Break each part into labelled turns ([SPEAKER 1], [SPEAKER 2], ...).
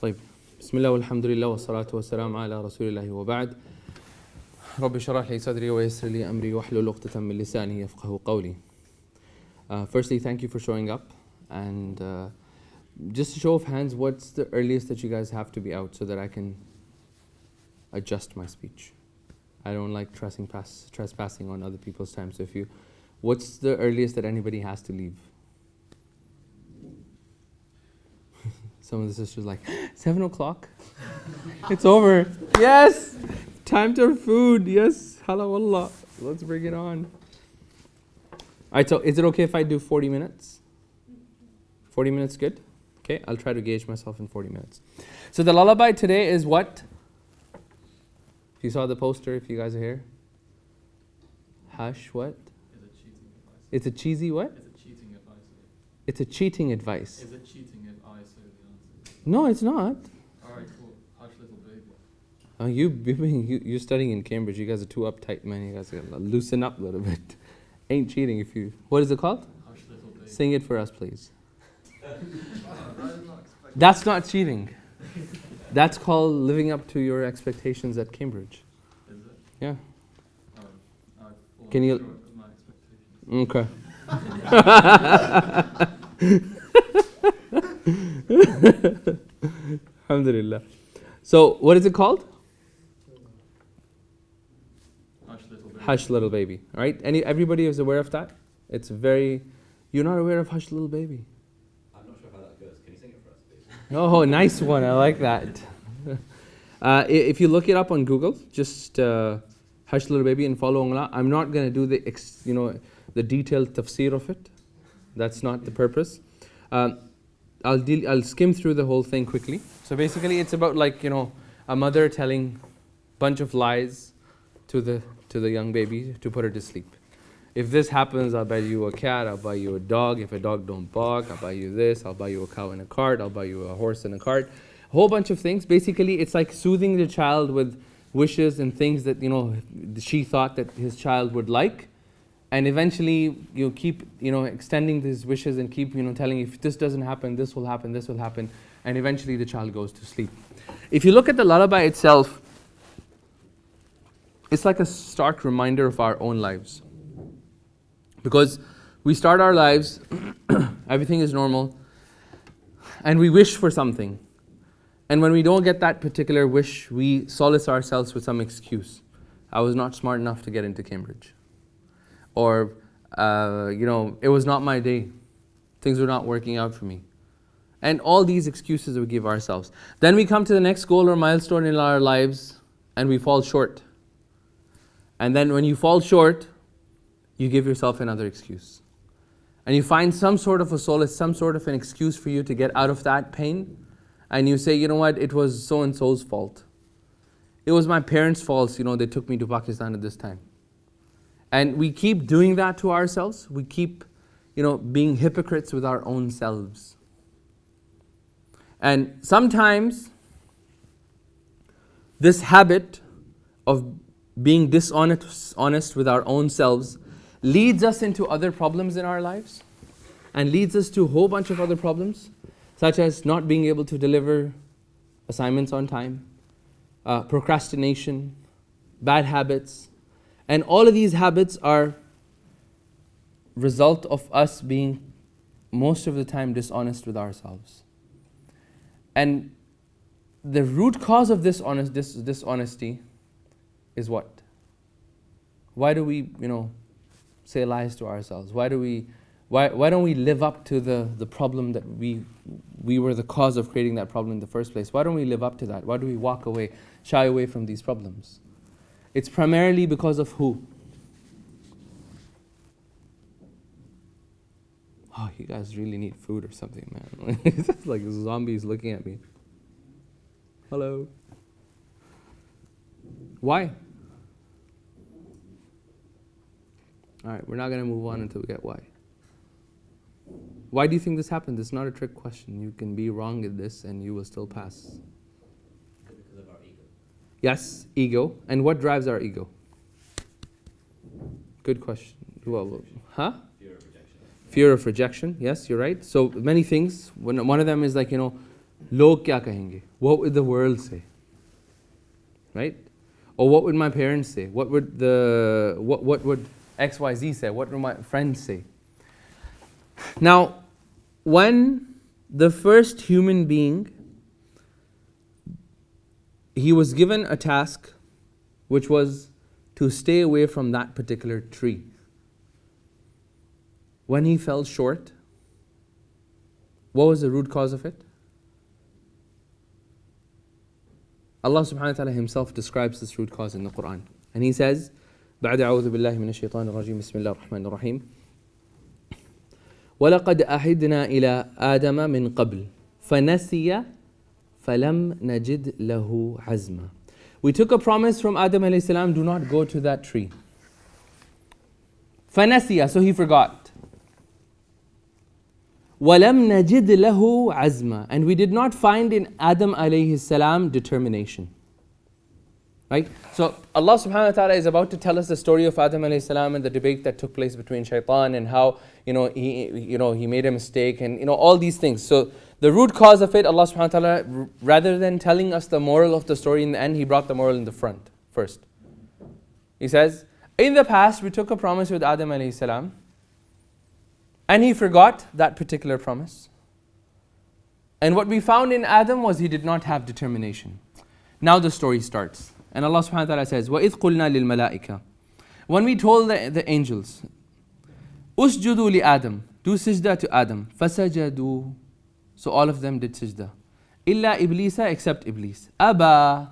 [SPEAKER 1] طيب بسم الله والحمد لله والصلاة والسلام على رسول الله وبعد رب اشرح لي صدري ويسر لي أمري واحلل عقدة من لساني يفقهوا قولي. Firstly, thank you for showing up, and just a show of hands, what's the earliest that you guys have to be out so that I can adjust my speech? I don't like trespassing on other people's time, so what's the earliest that anybody has to leave? Some of the sisters like, 7 o'clock? It's over. Yes! Time to food. Yes. Hala wallah. Let's bring it on. Alright, so is it okay if I do 40 minutes? 40 minutes good? Okay, I'll try to gauge myself in 40 minutes. So the lullaby today is what? If you saw the poster, if you guys are here. Hush what? It's a cheesy what?
[SPEAKER 2] It's a cheating advice.
[SPEAKER 1] It's a cheating advice.
[SPEAKER 2] Is it cheating if I say the answer?
[SPEAKER 1] No, it's not.
[SPEAKER 2] Alright, cool. Hush, little baby.
[SPEAKER 1] Oh, you're studying in Cambridge. You guys are too uptight, man. You guys gotta loosen up a little bit. Ain't cheating if you... What is it called?
[SPEAKER 2] Hush, little baby.
[SPEAKER 1] Sing it for us, please. That's not cheating. That's called living up to your expectations at Cambridge.
[SPEAKER 2] Is it?
[SPEAKER 1] Yeah.
[SPEAKER 2] Can you...
[SPEAKER 1] Okay. Alhamdulillah. So, what is it called?
[SPEAKER 2] Hush, little baby.
[SPEAKER 1] Hush, little baby. All right? Everybody is aware of that? It's very... You're not aware of Hush, little baby?
[SPEAKER 3] I'm not sure how that goes. Can you sing it for us, please?
[SPEAKER 1] Oh, nice one. I like that. If you look it up on Google, just Hush, little baby and follow Allah. I'm not going to do the detailed tafsir of it. That's not the purpose. I'll skim through the whole thing quickly. So basically, it's about a mother telling a bunch of lies to the young baby to put her to sleep. If this happens, I'll buy you a cat, I'll buy you a dog. If a dog don't bark, I'll buy you this, I'll buy you a cow in a cart, I'll buy you a horse in a cart. A whole bunch of things. Basically, it's like soothing the child with wishes and things that she thought that his child would like. And eventually, you keep extending these wishes and keep telling, if this doesn't happen, this will happen, this will happen. And eventually the child goes to sleep. If you look at the lullaby itself, it's like a stark reminder of our own lives. Because we start our lives, everything is normal, and we wish for something. And when we don't get that particular wish, we solace ourselves with some excuse. I was not smart enough to get into Cambridge. Or, it was not my day. Things were not working out for me. And all these excuses we give ourselves. Then we come to the next goal or milestone in our lives, and we fall short. And then when you fall short, you give yourself another excuse. And you find some sort of a solace, some sort of an excuse for you to get out of that pain. And you say, you know what, it was so-and-so's fault. It was my parents' fault, they took me to Pakistan at this time. And we keep doing that to ourselves. We keep, being hypocrites with our own selves. And sometimes, this habit of being dishonest with our own selves leads us into other problems in our lives and leads us to a whole bunch of other problems, such as not being able to deliver assignments on time, procrastination, bad habits. And all of these habits are result of us being most of the time dishonest with ourselves. And the root cause of this dishonesty is what? Why do we, say lies to ourselves? Why don't we live up to the problem that we were the cause of creating that problem in the first place? Why don't we live up to that? Why do we walk away, shy away from these problems? It's primarily because of who? Oh, you guys really need food or something, man. It's like zombies looking at me. Hello. Why? All right, we're not going to move on until we get why. Why do you think this happened? It's not a trick question. You can be wrong at this and you will still pass.
[SPEAKER 3] Because of our ego.
[SPEAKER 1] Yes, ego. And what drives our ego? Good question. Well, huh?
[SPEAKER 3] Fear of rejection.
[SPEAKER 1] Fear of rejection. Yes, you're right. So many things. One of them is like, Log kya kahenge? What would the world say? Right? Or what would my parents say? What would XYZ say? What would my friends say? Now, when the first human being, he was given a task which was to stay away from that particular tree. When he fell short, what was the root cause of it? Allah subhanahu wa ta'ala himself describes this root cause in the Quran. And he says, بعد أعوذ بالله من الشيطان الرجيم بسم الله الرحمن الرحيم وَلَقَدْ أَحِدْنَا إِلَىٰ آدَمَ مِنْ قَبْلِ فَنَسِيَ فَلَمْ نَجِدْ لَهُ عَزْمًا. We took a promise from Adam alayhi salam, do not go to that tree. فَنَسِيَ, so he forgot. وَلَمْ نَجِدْ لَهُ عَزْمًا, and we did not find in Adam alayhi salam determination. Right? So Allah subhanahu wa ta'ala is about to tell us the story of Adam alayhi salam and the debate that took place between shaitan and how he made a mistake and all these things. So the root cause of it, Allah subhanahu wa ta'ala, rather than telling us the moral of the story in the end, He brought the moral in the front first. He says, in the past we took a promise with Adam alayhi salam and he forgot that particular promise. And what we found in Adam was he did not have determination. Now the story starts. And Allah subhanahu wa ta'ala says, وَإِذْ قُلْنَا لِلْمَلَائِكَةِ, when we told the angels, أُسْجُدُوا لِآدَمَ, do sajda to Adam, فَسَجَدُوا, so all of them did sajda. إِلَّا إِبْلِيسَ, except Iblis. أَبَى,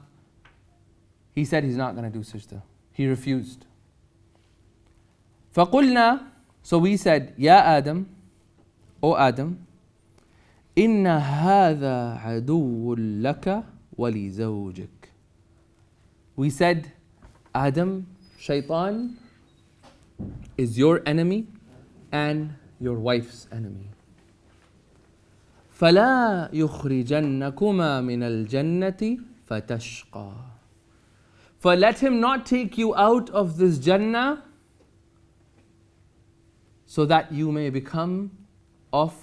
[SPEAKER 1] he said he's not going to do sajda. He refused. فَقُلْنَا, so we said, يَا Adam, O Adam, إِنَّ هَذَا عَدُوٌّ لَكَ وَلِزَوْجِكَ. We said, Adam, shaitan is your enemy and your wife's enemy. فَلَا يُخْرِجَنَّكُمَا مِنَ الْجَنَّةِ فَتَشْقَى. For let him not take you out of this Jannah so that you may become of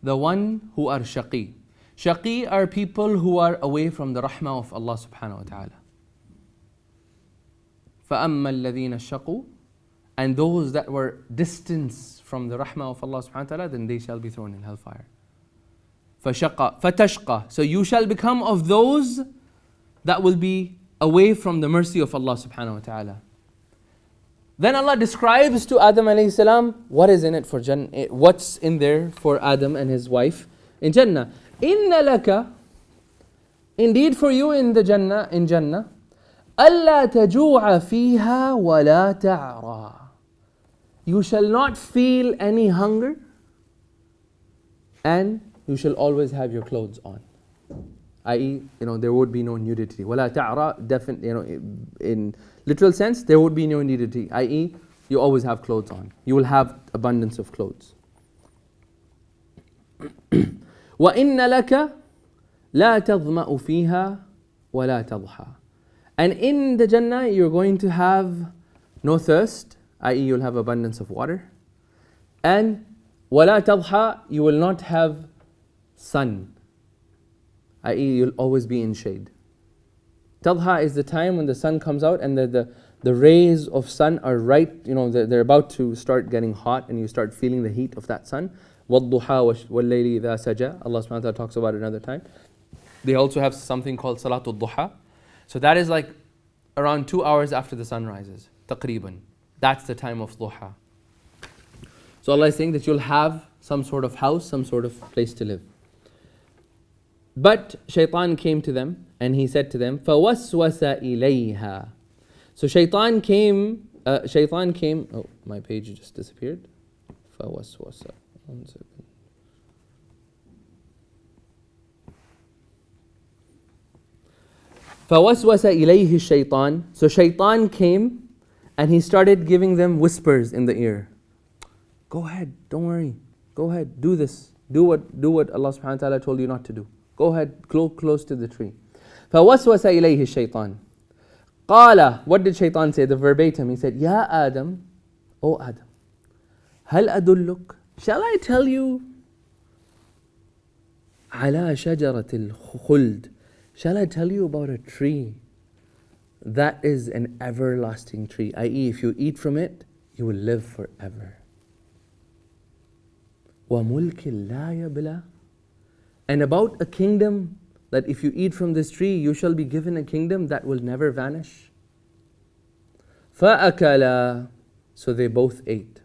[SPEAKER 1] the one who are shaqi. Shaqi are people who are away from the rahmah of Allah subhanahu wa ta'ala. فَأَمَّا الَّذِينَ شَقُوا, and those that were distanced from the rahmah of Allah subhanahu wa ta'ala, then they shall be thrown in hellfire. فَتَشْقَى, so you shall become of those that will be away from the mercy of Allah subhanahu wa ta'ala. Then Allah describes to Adam alayhi salam what is in it for Jannah, what's in there for Adam and his wife in Jannah. إِنَّ لَكَ, indeed for you in the Jannah, أَلَّا تَجُوعَ فِيهَا وَلَا تَعْرَى. You shall not feel any hunger and you shall always have your clothes on. I.e., there would be no nudity. وَلَا تَعْرَى, definitely, in literal sense, there would be no nudity. I.e., you always have clothes on. You will have abundance of clothes. وَإِنَّ لَكَ لَا تَظْمَأُ فِيهَا وَلَا تَضْحَى. And in the Jannah, you're going to have no thirst, i.e. you'll have abundance of water. And وَلَا تَضْحَى, you will not have sun, i.e. you'll always be in shade. Tadha is the time when the sun comes out and the rays of sun are right, they're about to start getting hot and you start feeling the heat of that sun. وَالضُّحَى وَاللَّيْلِ إِذَا سَجَى, Allah subhanahu wa ta'ala talks about it another time. They also have something called Salatul Duha. So that is like around 2 hours after the sun rises, taqreeban. That's the time of duha. So Allah is saying that you'll have some sort of house, some sort of place to live. But shaitan came to them and he said to them, فَوَسْوَسَ إِلَيْهَا. So shaitan came, oh, my page just disappeared. فَوَسْوَسَ, 1 second. فَوَسْوَسَ إِلَيْهِ الشَّيْطَانِ. So shaitan came and he started giving them whispers in the ear. Go ahead, don't worry. Go ahead, do this. Do what Allah subhanahu wa ta'ala told you not to do. Go ahead, close to the tree. فَوَسْوَسَ إِلَيْهِ الشَّيْطَانِ. قَالَ, what did shaitan say? The verbatim, he said, Ya Adam, O Adam, هَلْ أَدُلُّكَ, shall I tell you على شجرة الخلد. Shall I tell you about a tree that is an everlasting tree, i.e. if you eat from it, you will live forever. وَمُلْكٍ لَا يَبْلَى. And about a kingdom that if you eat from this tree, you shall be given a kingdom that will never vanish. فَأَكَلَا. So they both ate.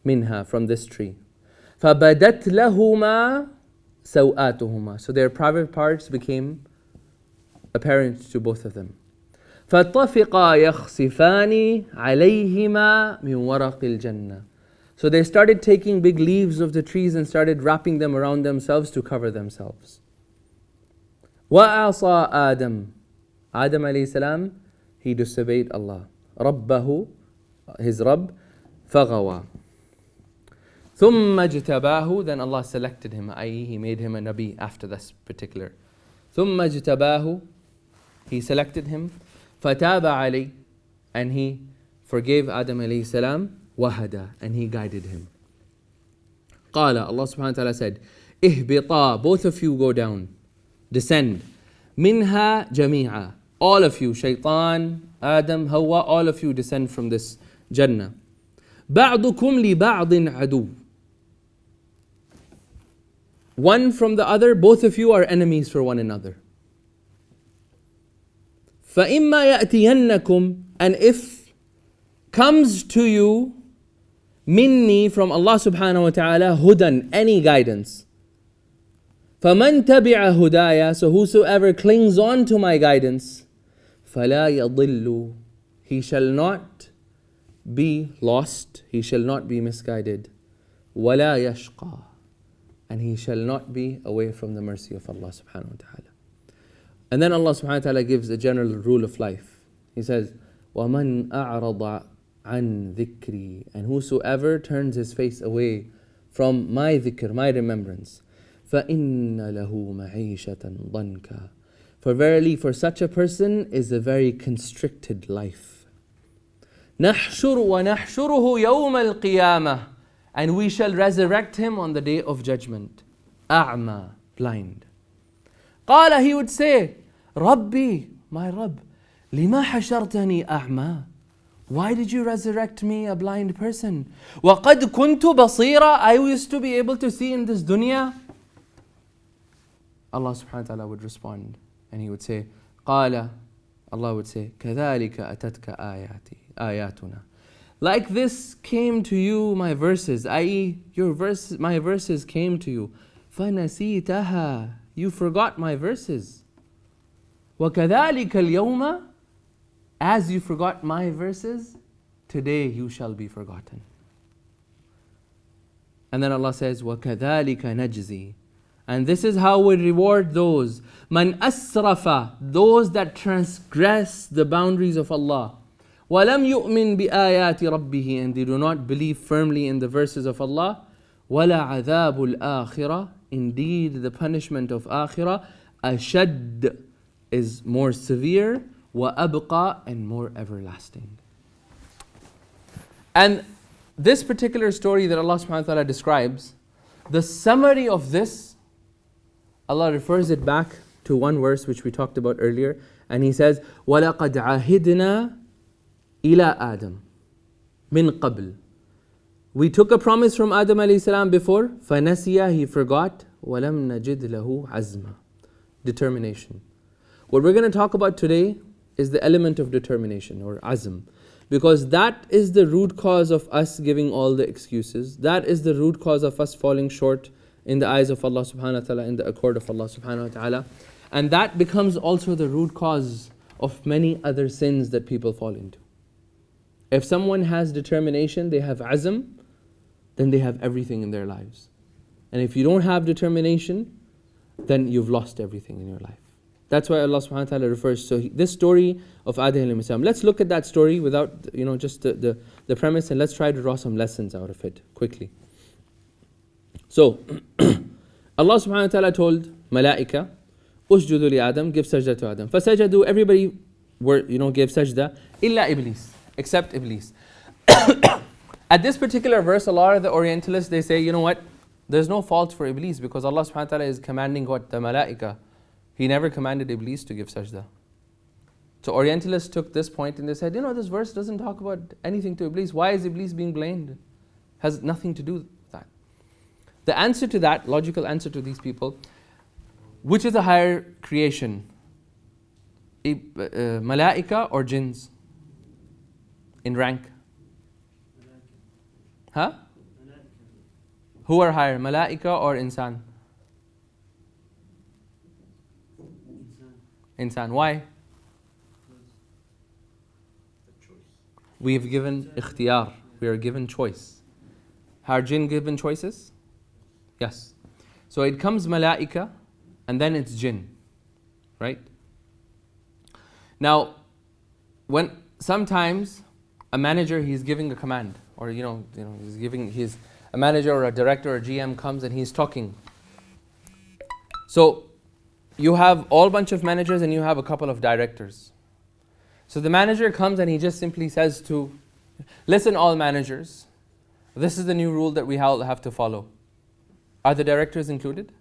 [SPEAKER 1] Minha, from this tree. فَبَدَتْ لَهُمَا سَوْآتُهُمَا. So their private parts became apparent to both of them. فَطَفِقَا يَخْصِفَانِ عَلَيْهِمَا مِنْ وَرَقِ الْجَنَّةِ. So they started taking big leaves of the trees and started wrapping them around themselves to cover themselves. وَعَصَى آدَمْ. Adam alayhi salam, he disobeyed Allah. رَبَّهُ, his Rabb, فَغَوَى. ثُمَّ اجْتَبَاهُ. Then Allah selected him, i.e. He made him a Nabi after this particular. ثُمَّ اجْتَبَاهُ. He selected him. فَتَابَ عَلَيْهِ. And He forgave Adam alayhi salam. وَهَدَى. And He guided him. قال, Allah subhanahu wa ta'ala said, اهبطا. Both of you go down. Descend. Minha jami'a. All of you, Shaitan, Adam, Hawa, all of you descend from this Jannah. بَعْضُكُمْ لِبَعْضٍ عَدُوٌّ. One from the other, both of you are enemies for one another. فَإِمَّا يَأْتِيَنَّكُمْ. And if comes to you, minni, from Allah subhanahu wa ta'ala, hudan, any guidance. فَمَنْ تَبِعَ هُدَايَ. So whosoever clings on to my guidance, فَلَا يَضِلُّ. He shall not be lost, he shall not be misguided. وَلَا يَشْقَى. And he shall not be away from the mercy of Allah subhanahu wa ta'ala. And then Allah subhanahu wa ta'ala gives a general rule of life. He says, وَمَنْ أَعْرَضَ عَنْ ذِكْرِي. And whosoever turns his face away from my dhikr, my remembrance, فَإِنَّ لَهُ مَعِيشَةً ضَنْكَ. For verily, for such a person is a very constricted life. نَحْشُرُ وَنَحْشُرُهُ يَوْمَ الْقِيَامَةِ. And we shall resurrect him on the day of judgment. أَعْمَى, blind. قال, he would say, رَبِّي, my Rabb, لِمَا حَشَرْتَنِي أَعْمَى. Why did you resurrect me a blind person? وَقَدْ كُنْتُ بَصِيرًا. I used to be able to see in this dunya. Allah subhanahu wa ta'ala would respond and He would say, قَالَ, Allah would say, كَذَلِكَ أَتَتْكَ آيَاتُنَا. Like this came to you my verses, i.e. my verses came to you. فَنَسِيتَهَا. You forgot my verses. وَكَذَلِكَ الْيَوْمَ. As you forgot my verses, today you shall be forgotten. And then Allah says, وَكَذَلِكَ نَجْزِي. And this is how we reward those. مَنْ أَسْرَفَ. Those that transgress the boundaries of Allah. وَلَمْ يُؤْمِنْ بِآيَاتِ رَبِّهِ. And they do not believe firmly in the verses of Allah. وَلَا عَذَابُ الْآخِرَةِ. Indeed, the punishment of Akhirah, أَشَدْ, is more severe, وَأَبْقَى, and more everlasting. And this particular story that Allah subhanahu wa ta'ala describes, the summary of this, Allah refers it back to one verse which we talked about earlier, and He says, وَلَقَدْ عَهِدْنَا إِلَىٰ آدَمَ مِنْ قَبْلِ. We took a promise from Adam alayhi salam before, فَنَسِيَا, he forgot, وَلَمْ نَجِدْ لَهُ عَزْمًا, determination. What we're going to talk about today is the element of determination or azm, because that is the root cause of us giving all the excuses. That is the root cause of us falling short in the eyes of Allah subhanahu wa ta'ala, in the accord of Allah subhanahu wa ta'ala. And that becomes also the root cause of many other sins that people fall into. If someone has determination, they have azm, then they have everything in their lives. And if you don't have determination, then you've lost everything in your life. That's why Allah subhanahu wa ta'ala refers to this story of Adam alayhi salam. Let's look at that story without just the premise, and let's try to draw some lessons out of it quickly. So, Allah subhanahu wa ta'ala told Malaika, Usjudu li Adam, give sajda to Adam. Fasajadu, everybody gave sajda, illa Iblis, except Iblis. At this particular verse, a lot of the Orientalists, they say, you know what? There's no fault for Iblis because Allah subhanahu wa ta'ala is commanding what? The malaika. He never commanded Iblis to give sajda. So Orientalists took this point and they said, this verse doesn't talk about anything to Iblis. Why is Iblis being blamed? Has nothing to do with that. The answer to that, logical answer to these people, which is a higher creation? Malaika or jinns? In rank? Huh? Who are higher, malaika or insan? Insan. Why? We have given ikhtiyar. We are given choice. Are jinn given choices? Yes. So it comes malaika and then it's jinn. Right? Now, when sometimes a manager, he's giving a command, or he's a manager or a director or a GM comes and he's talking. So you have all bunch of managers and you have a couple of directors. So the manager comes and he just simply says to, listen all managers, this is the new rule that we all have to follow. Are the directors included?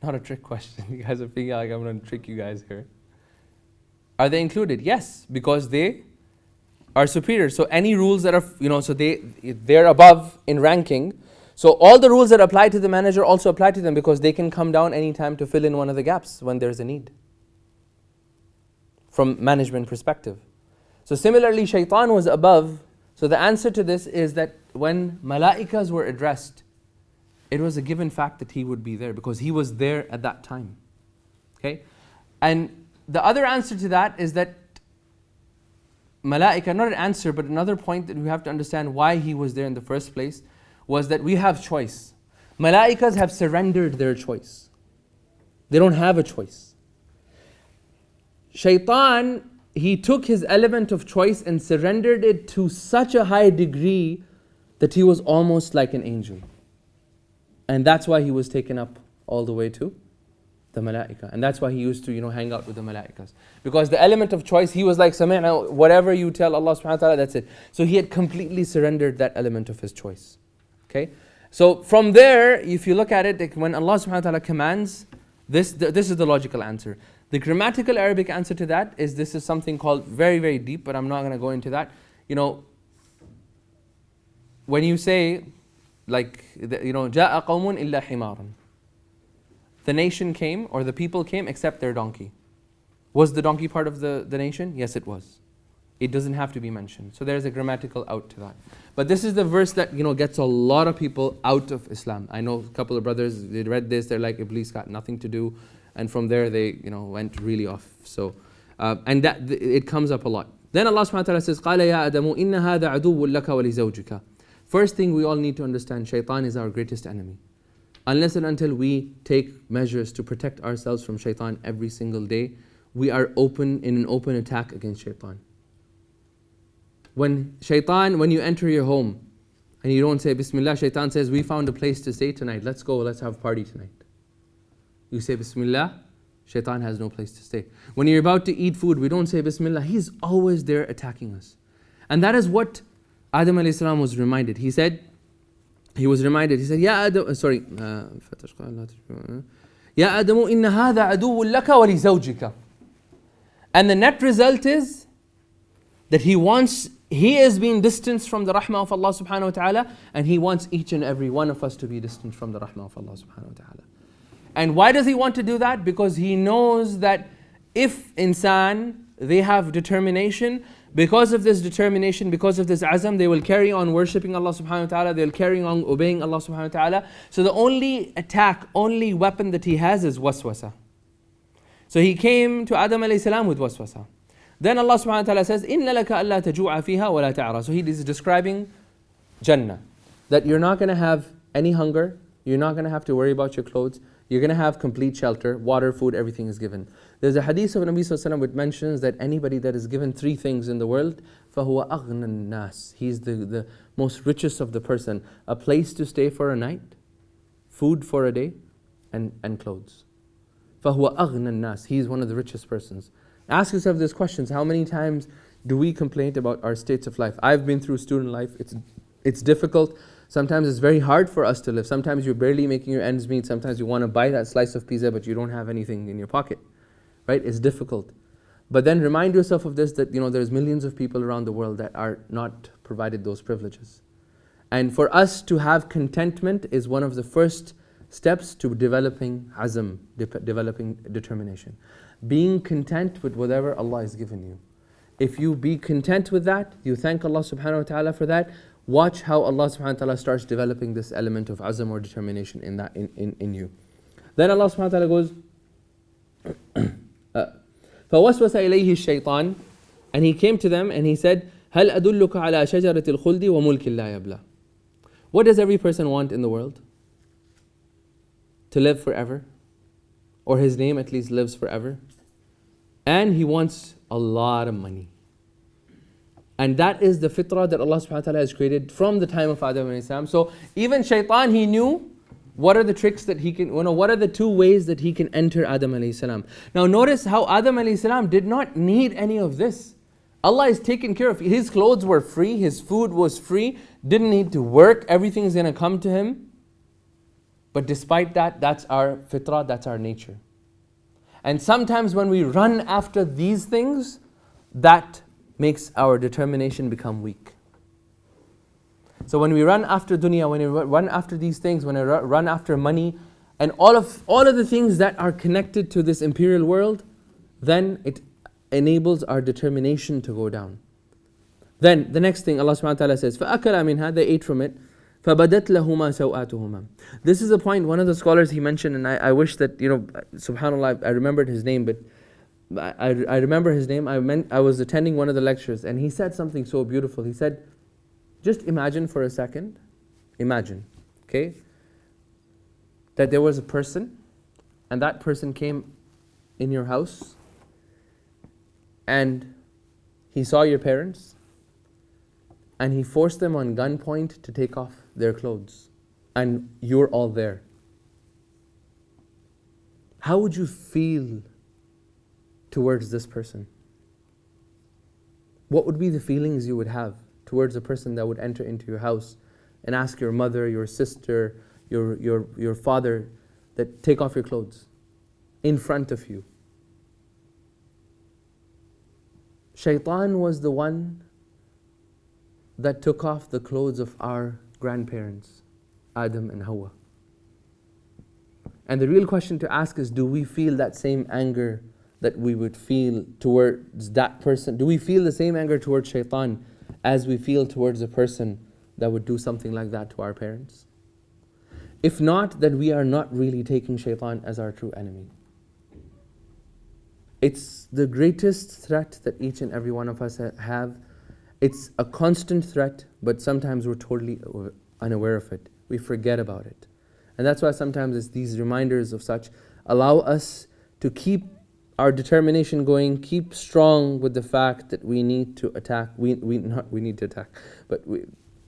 [SPEAKER 1] Not a trick question. You guys are thinking like I'm going to trick you guys here. Are they included? Yes, because they are superior. So any rules that are, so they're above in ranking. So all the rules that apply to the manager also apply to them because they can come down anytime to fill in one of the gaps when there's a need. From management perspective. So similarly, shaitan was above. So the answer to this is that when malaikas were addressed, it was a given fact that he would be there because he was there at that time. Okay? And the other answer to that is that malaika, not an answer, but another point that we have to understand why he was there in the first place, was that we have choice. Malaikas have surrendered their choice. They don't have a choice. Shaitan, he took his element of choice and surrendered it to such a high degree that he was almost like an angel. And that's why he was taken up all the way to the malaika. And that's why he used to, hang out with the malaikas. Because the element of choice, he was like, Sami'na, whatever you tell Allah subhanahu wa ta'ala, that's it. So he had completely surrendered that element of his choice. Okay? So from there, if you look at it, when Allah subhanahu wa ta'ala commands, this is the logical answer. The grammatical Arabic answer to that is this is something called very, very deep, but I'm not going to go into that. When you say, جَاءَ قَوْمٌ إِلَّا حِمَارًا. The nation came, or the people came, except their donkey. Was the donkey part of the nation? Yes, it was. It doesn't have to be mentioned. So there's a grammatical out to that. But this is the verse that gets a lot of people out of Islam. I know a couple of brothers, they read this, they're like, Iblis got nothing to do. And from there they went really off. So, and that it comes up a lot. Then Allah subhanahu wa ta'ala says, قَالَ يَا أَدَمُ إِنَّ هَذَا عَدُوٌّ لَكَ وَلِزَوْجِكَ. First thing we all need to understand, shaitan is our greatest enemy. Unless and until we take measures to protect ourselves from shaitan every single day, we are in an open attack against shaitan. When you enter your home and you don't say Bismillah, shaitan says, we found a place to stay tonight, let's go, let's have a party tonight. You say Bismillah, shaitan has no place to stay. When you're about to eat food, we don't say Bismillah, he's always there attacking us. And that is what Adam alayhi salam was reminded. He said, Ya Adam, Ya Adamu inna hadha aduwwun laka wa li zawjika. And the net result is that he is being distanced from the rahmah of Allah subhanahu wa ta'ala, and he wants each and every one of us to be distant from the rahmah of Allah subhanahu wa ta'ala. And why does he want to do that? Because he knows that if insan, they have determination, because of this determination, because of this azam, they will carry on worshipping Allah subhanahu wa ta'ala, they'll carry on obeying Allah subhanahu wa ta'ala. So the only weapon that he has is waswasa. So he came to Adam alayhi salam with waswasa. Then Allah subhanahu wa ta'ala says, إِنَّ لَكَ أَلَّا تَجُوعَ فِيهَا وَلَا تَعْرَى. So he is describing Jannah. That you're not going to have any hunger, you're not going to have to worry about your clothes, you're going to have complete shelter, water, food, everything is given. There's a hadith of Nabi sallallahu alaihi wasallam which mentions that anybody that is given 3 things in the world, فَهُوَ أَغْنَى النَّاسِ. He's the most richest of the person. A place to stay for a night, food for a day, and clothes. فَهُوَ أَغْنَى النَّاسِ. He's one of the richest persons. Ask yourself these questions. How many times do we complain about our states of life? I've been through student life. It's difficult. Sometimes it's very hard for us to live. Sometimes you're barely making your ends meet. Sometimes you want to buy that slice of pizza, but you don't have anything in your pocket. Right? It's difficult. But then remind yourself of this, that there's millions of people around the world that are not provided those privileges. And for us to have contentment is one of the first steps to developing azm, developing determination. Being content with whatever Allah has given you. If you be content with that, you thank Allah subhanahu wa ta'ala for that, watch how Allah subhanahu wa ta'ala starts developing this element of azm or determination in you. Then Allah subhanahu wa ta'ala goes, فَوَسْوَسَ إِلَيْهِ الشَّيْطَانِ, and he came to them and he said, هَلْ أَدُلُّكَ عَلَى شَجَرَةِ الْخُلْدِ وَمُلْكٍ لَا يَبْلَى. What does every person want in the world? To live forever, or his name at least lives forever. And he wants a lot of money. And that is the fitrah that Allah subhanahu wa ta'ala has created from the time of Adam alayhi salam. So even shaitan, he knew what are the tricks that he can, what are the two ways that he can enter Adam alayhi salam. Now notice how Adam alayhi salam did not need any of this. Allah is taken care of. His clothes were free, his food was free, didn't need to work, everything's going to come to him. But despite that, that's our fitrah, that's our nature. And sometimes when we run after these things, that makes our determination become weak. So when we run after dunya, when we run after these things, when we run after money, and all of the things that are connected to this imperial world, then it enables our determination to go down. Then the next thing Allah subhanahu wa ta'ala says, فَأَكَلَ مِنْهَا, they ate from it, فَبَدَتْ لَهُمَا سَوْآتُهُمَا. This is a point one of the scholars he mentioned, and I wish that, subhanAllah, I remembered his name, but I remember his name. I was attending one of the lectures and he said something so beautiful. He said, just imagine for a second, okay, that there was a person and that person came in your house and he saw your parents and he forced them on gunpoint to take off their clothes and you're all there. How would you feel towards this person? What would be the feelings you would have towards a person that would enter into your house and ask your mother, your sister, your father that take off your clothes in front of you? Shaitan was the one that took off the clothes of our grandparents, Adam and Hawa. And the real question to ask is, do we feel that same anger that we would feel towards that person? Do we feel the same anger towards shaitan as we feel towards a person that would do something like that to our parents? If not, then we are not really taking shaitan as our true enemy. It's the greatest threat that each and every one of us have. It's a constant threat, but sometimes we're totally unaware of it. We forget about it. And that's why sometimes it's these reminders of such allow us to keep our determination going, keep strong with the fact that we need to attack. We need to attack, but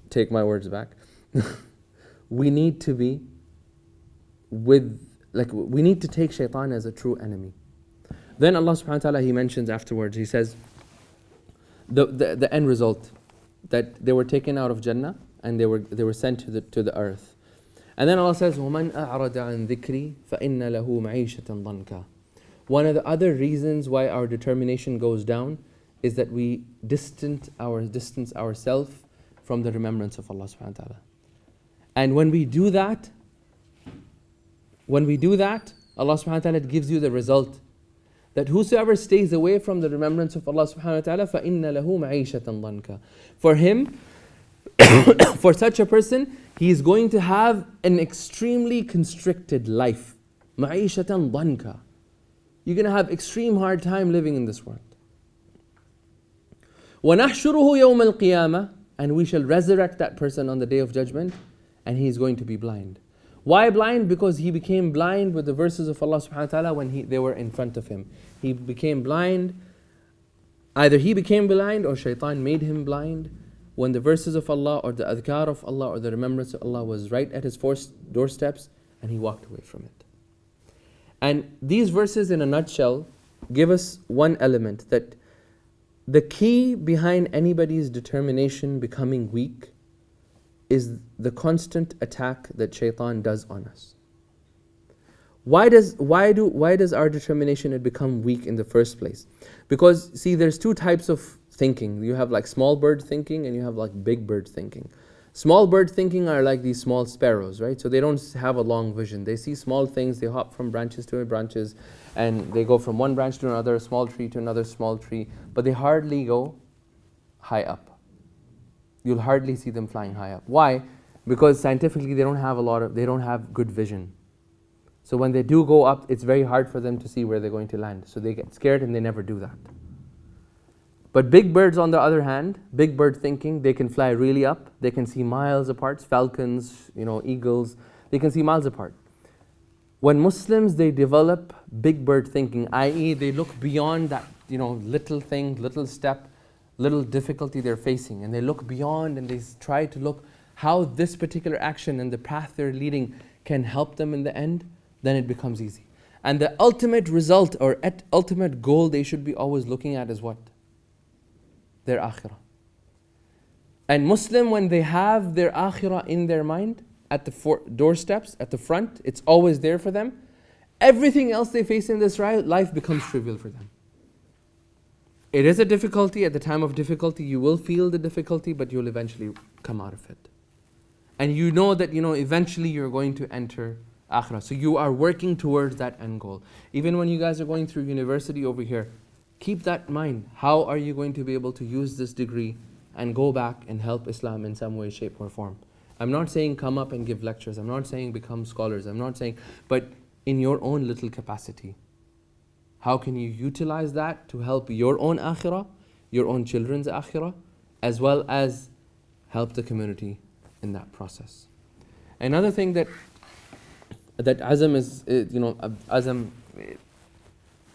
[SPEAKER 1] take my words back. We need to be we need to take shaitan as a true enemy. Then Allah subhanahu wa ta'ala, He mentions afterwards, He says, the end result, that they were taken out of Jannah and they were sent to the earth. And then Allah says, وَمَنْ أَعْرَضَ عَنْ ذِكْرِي فَإِنَّ لَهُ مَعِيشَةً ضَنْكَ. One of the other reasons why our determination goes down is that we distance ourselves from the remembrance of Allah subhanahu wa ta'ala. And when we do that, Allah subhanahu wa ta'ala gives you the result that whosoever stays away from the remembrance of Allah subhanahu wa ta'ala, فَإِنَّ لَهُ مَعِيشَةً ضَنْكَ. For him, for such a person, he is going to have an extremely constricted life. مَعِيشَةً ضَنْكَ. You're going to have extreme hard time living in this world. وَنَحْشُرُهُ يَوْمَ الْقِيَامَةِ. And we shall resurrect that person on the Day of Judgment, and he is going to be blind. Why blind? Because he became blind with the verses of Allah subhanahu wa ta'ala when they were in front of him. He became blind. Either he became blind or shaitan made him blind when the verses of Allah or the adhkar of Allah or the remembrance of Allah was right at his doorsteps, and he walked away from it. And these verses in a nutshell give us one element, that the key behind anybody's determination becoming weak is the constant attack that shaitan does on us. Why does our determination become weak in the first place? Because see, there's two types of thinking. You have like small bird thinking and you have like big bird thinking. Small bird thinking are like these small sparrows, right? So they don't have a long vision. They see small things, they hop from branches to branches, and they go from one branch to another, small tree to another small tree, but they hardly go high up. You'll hardly see them flying high up. Why? Because scientifically they don't have good vision. So when they do go up, it's very hard for them to see where they're going to land. So they get scared and they never do that. But big birds, on the other hand, big bird thinking, they can fly really up. They can see miles apart. Falcons, eagles, they can see miles apart. When Muslims, they develop big bird thinking, i.e. they look beyond that, little thing, little step, little difficulty they're facing, and they look beyond and they try to look how this particular action and the path they're leading can help them in the end, then it becomes easy. And the ultimate result or ultimate goal they should be always looking at is what? Their akhirah. And Muslim, when they have their akhirah in their mind, at the doorsteps, at the front, it's always there for them, everything else they face in this life becomes trivial for them. It is a difficulty. At the time of difficulty, you will feel the difficulty, but you'll eventually come out of it. And you know that, eventually you're going to enter akhirah. So you are working towards that end goal. Even when you guys are going through university over here, keep that in mind. How are you going to be able to use this degree and go back and help Islam in some way, shape or form? I'm not saying come up and give lectures. I'm not saying become scholars. I'm not saying, but in your own little capacity. How can you utilize that to help your own akhirah, your own children's akhirah, as well as help the community in that process? Another thing that azam is,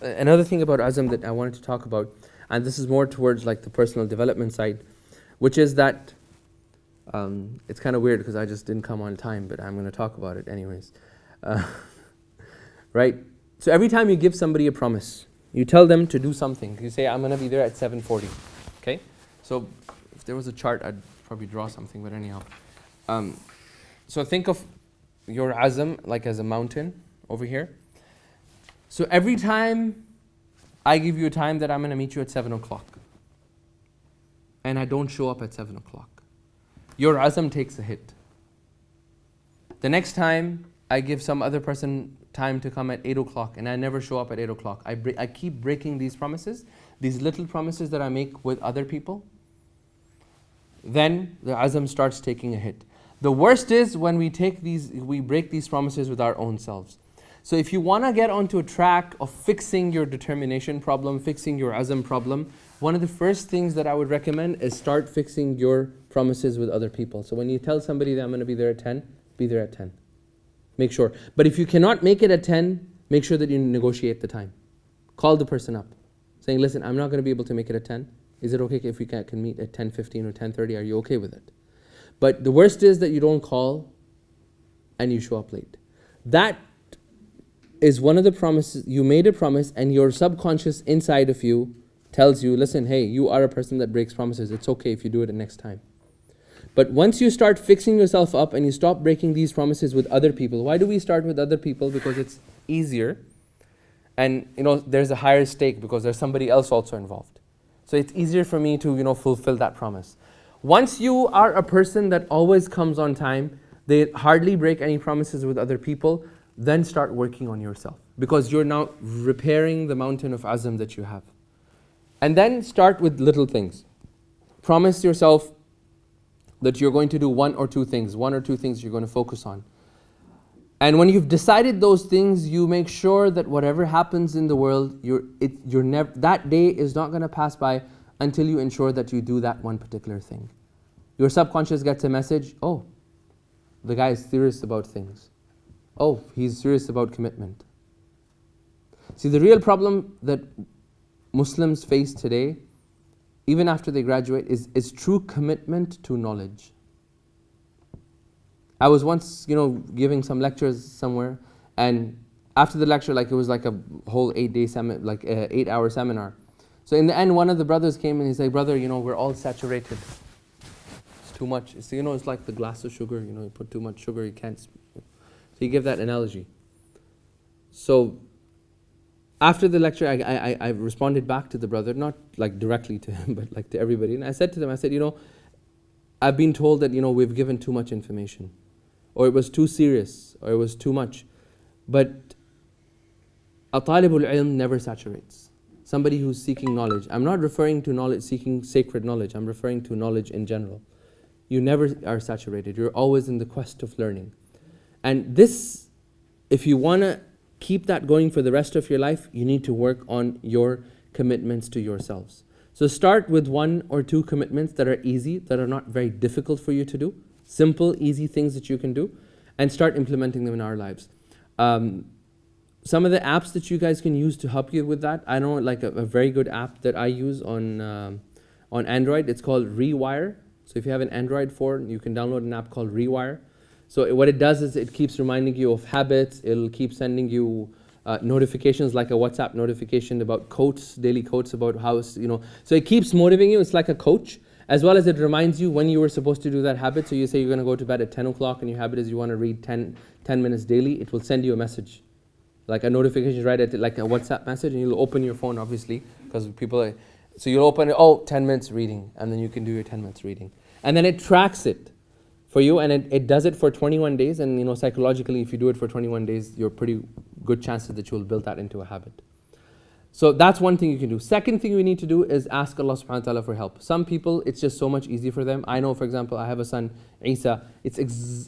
[SPEAKER 1] another thing about azam that I wanted to talk about, and this is more towards like the personal development side, which is that it's kind of weird because I just didn't come on time, but I'm going to talk about it anyways. Right? So every time you give somebody a promise, you tell them to do something. You say, I'm going to be there at 7:40. Okay? So if there was a chart, I'd probably draw something, but anyhow. So think of your azam like as a mountain over here. So every time I give you a time that I'm going to meet you at 7 o'clock, and I don't show up at 7 o'clock, your azam takes a hit. The next time I give some other person time to come at 8 o'clock and I never show up at 8 o'clock, I keep breaking these promises, these little promises that I make with other people, then the azam starts taking a hit. The worst is when we break these promises with our own selves. So if you want to get onto a track of fixing your determination problem, fixing your azam problem, one of the first things that I would recommend is start fixing your promises with other people. So when you tell somebody that I'm going to be there at 10, be there at 10. Make sure. But if you cannot make it at 10, make sure that you negotiate the time. Call the person up, saying, listen, I'm not going to be able to make it at 10. Is it okay if we can meet at 10:15 or 10:30? Are you okay with it? But the worst is that you don't call and you show up late. That is one of the promises. You made a promise and your subconscious inside of you tells you, listen, hey, you are a person that breaks promises. It's okay if you do it the next time. But once you start fixing yourself up and you stop breaking these promises with other people. Why do we start with other people? Because it's easier. And there's a higher stake because there's somebody else also involved. So it's easier for me to fulfill that promise. Once you are a person that always comes on time, they hardly break any promises with other people, then start working on yourself. Because you're now repairing the mountain of azam that you have. And then start with little things. Promise yourself that you're going to do one or two things you're going to focus on. And when you've decided those things, you make sure that whatever happens in the world, that day is not going to pass by until you ensure that you do that one particular thing. Your subconscious gets a message, oh, the guy is serious about things. Oh, he's serious about commitment. See, the real problem that Muslims face today, even after they graduate, is true commitment to knowledge. I was once, giving some lectures somewhere, and after the lecture, it was like a whole 8-hour seminar. So in the end, one of the brothers came and he said, brother, we're all saturated. It's too much. So, it's like the glass of sugar. You put too much sugar, you can't. So he gave that analogy. So after the lecture, I responded back to the brother, not like directly to him, but like to everybody. And I said to them, I said, I've been told that, we've given too much information, or it was too serious, or it was too much. But a talibul ilm never saturates. Somebody who's seeking knowledge. I'm not referring to knowledge, seeking sacred knowledge. I'm referring to knowledge in general. You never are saturated. You're always in the quest of learning. And this, if you want to keep that going for the rest of your life, you need to work on your commitments to yourselves. So start with 1 or 2 commitments that are easy, that are not very difficult for you to do. Simple, easy things that you can do. And start implementing them in our lives. Some of the apps that you guys can use to help you with that, I know like a very good app that I use on Android. It's called Rewire. So if you have an Android phone, you can download an app called Rewire. So what it does is it keeps reminding you of habits. It'll keep sending you notifications, like a WhatsApp notification about quotes, daily quotes about how, So it keeps motivating you. It's like a coach, as well as it reminds you when you were supposed to do that habit. So you say you're going to go to bed at 10 o'clock and your habit is you want to read 10 minutes daily. It will send you a message, like a notification right at like a WhatsApp message, and you'll open your phone, obviously, because so you'll open it, 10 minutes reading, and then you can do your 10 minutes reading. And then it tracks it for you, and it does it for 21 days, and psychologically, if you do it for 21 days, you're pretty good chances that you'll build that into a habit. So that's one thing you can do. Second thing we need to do is ask Allah subhanahu wa ta'ala for help. Some people, it's just so much easier for them. I know, for example, I have a son, Isa. It's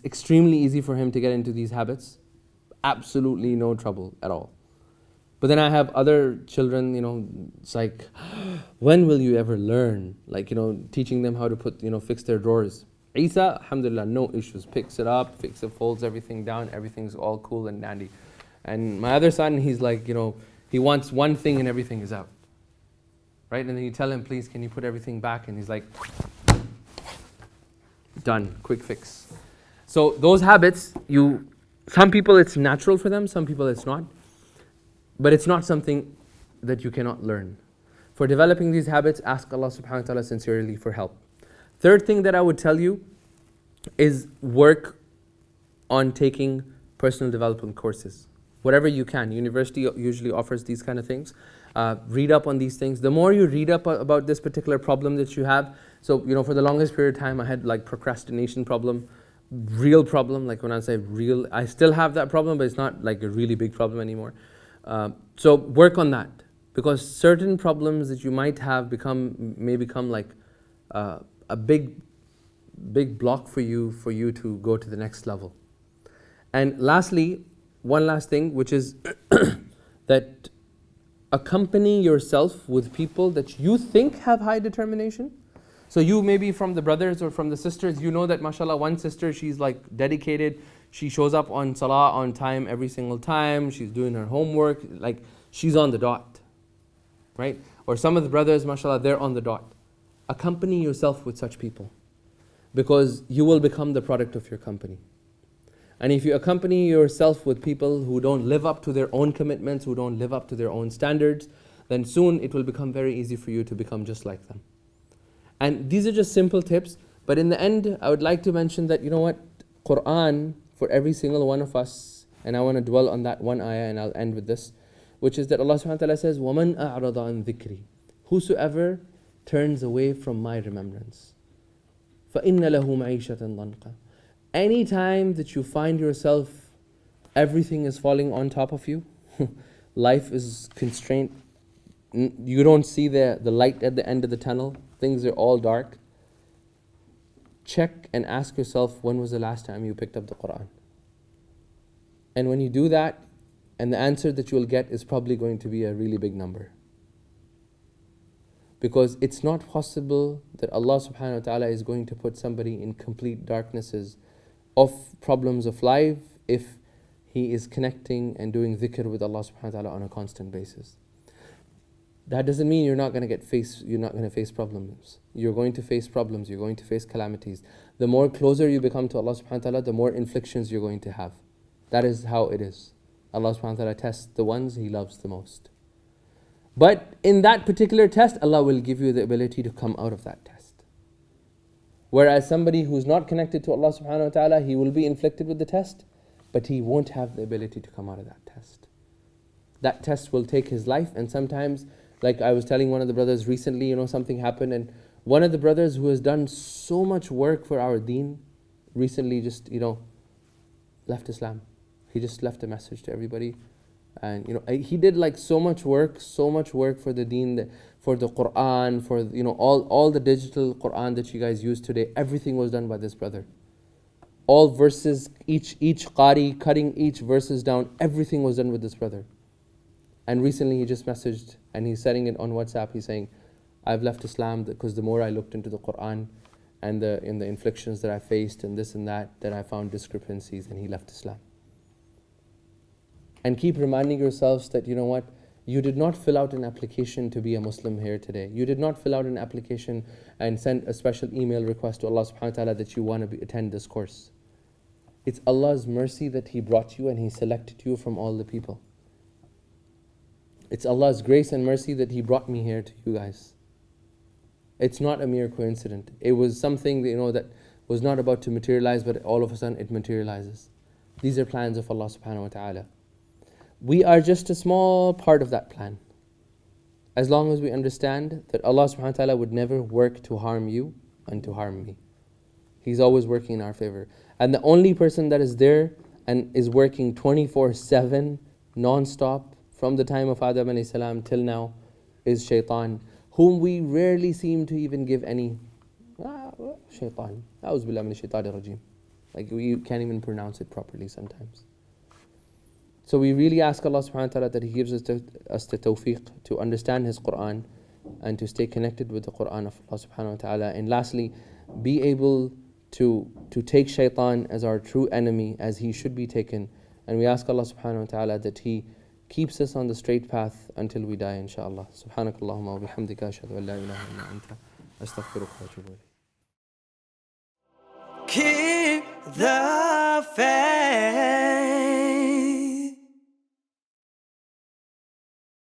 [SPEAKER 1] extremely easy for him to get into these habits. Absolutely no trouble at all. But then I have other children, it's like, when will you ever learn? Like, teaching them how to fix their drawers. Isa, alhamdulillah, no issues. Picks it up, folds everything down, everything's all cool and dandy. And my other son, he's like, he wants one thing and everything is out. Right? And then you tell him, please, can you put everything back? And he's like, done, quick fix. So those habits, some people it's natural for them, some people it's not. But it's not something that you cannot learn. For developing these habits, ask Allah subhanahu wa ta'ala sincerely for help. Third thing that I would tell you is work on taking personal development courses. Whatever you can. University usually offers these kind of things. Read up on these things. The more you read up about this particular problem that you have, so for the longest period of time I had like procrastination problem, real problem, like when I say real, I still have that problem, but it's not like a really big problem anymore. So work on that, because certain problems that you might have may become like a big block for you to go to the next level. And lastly, one last thing, which is that accompany yourself with people that you think have high determination. So you maybe from the brothers or from the sisters, that mashallah, one sister, she's like dedicated, she shows up on salah on time every single time, she's doing her homework, like she's on the dot, right? Or some of the brothers, mashallah, they're on the dot. Accompany yourself with such people, because you will become the product of your company. And if you accompany yourself with people who don't live up to their own commitments, who don't live up to their own standards, then soon it will become very easy for you to become just like them. And these are just simple tips, but in the end, I would like to mention that, Quran, for every single one of us, and I want to dwell on that one ayah, and I'll end with this, which is that Allah subhanahu wa ta'ala says, وَمَنْ أَعْرَضَ عَنْ ذِكْرِ, whosoever turns away from my remembrance, فَإِنَّ لَهُ مَعِيشَةً ضَنْقًا. Anytime that you find yourself, everything is falling on top of you, life is constrained, you don't see the light at the end of the tunnel, things are all dark, check and ask yourself, when was the last time you picked up the Quran? And when you do that, and the answer that you will get is probably going to be a really big number. Because it's not possible that Allah subhanahu wa ta'ala is going to put somebody in complete darknesses of problems of life if he is connecting and doing dhikr with Allah subhanahu wa ta'ala on a constant basis. That doesn't mean you're not going to face problems. You're going to face problems, you're going to face calamities. The more closer you become to Allah subhanahu wa ta'ala, the more inflictions you're going to have. That is how it is. Allah subhanahu wa ta'ala tests the ones He loves the most. But in that particular test, Allah will give you the ability to come out of that test. Whereas somebody who's not connected to Allah subhanahu wa ta'ala, he will be inflicted with the test, but he won't have the ability to come out of that test. That test will take his life, and sometimes, like I was telling one of the brothers recently, something happened, and one of the brothers who has done so much work for our deen, recently just, left Islam. He just left a message to everybody. And he did like so much work for the deen, for the Quran, for all the digital Quran that you guys use today. Everything was done by this brother. All verses, each qari, cutting each verses down, everything was done with this brother. And recently he just messaged, and he's setting it on WhatsApp. He's saying, I've left Islam because the more I looked into the Quran and the inflictions that I faced and this and that I found discrepancies, and he left Islam. And keep reminding yourselves that, you did not fill out an application to be a Muslim here today. You did not fill out an application and send a special email request to Allah subhanahu wa ta'ala that you want to attend this course. It's Allah's mercy that He brought you and He selected you from all the people. It's Allah's grace and mercy that He brought me here to you guys. It's not a mere coincidence. It was something that was not about to materialize, but all of a sudden it materializes. These are plans of Allah subhanahu wa ta'ala. We are just a small part of that plan. As long as we understand that Allah subhanahu wa ta'ala would never work to harm you and to harm me. He's always working in our favor. And the only person that is there and is working 24/7, non-stop, from the time of Adam alayhi salam till now, is shaitan, whom we rarely seem to even give any, shaitan. A'udhu billahi minash shaitanir rajim. Like we can't even pronounce it properly sometimes. So we really ask Allah subhanahu wa ta'ala that He gives us the tawfiq to understand His Qur'an and to stay connected with the Qur'an of Allah subhanahu wa ta'ala. And lastly, be able to take shaitan as our true enemy, as he should be taken. And we ask Allah subhanahu wa ta'ala that He keeps us on the straight path until we die, inshaAllah. Subhanakallahumma wa bihamdika ashhadu an la ilaha illa anta astaghfiruka wa atubu ilayk.
[SPEAKER 4] Keep the faith.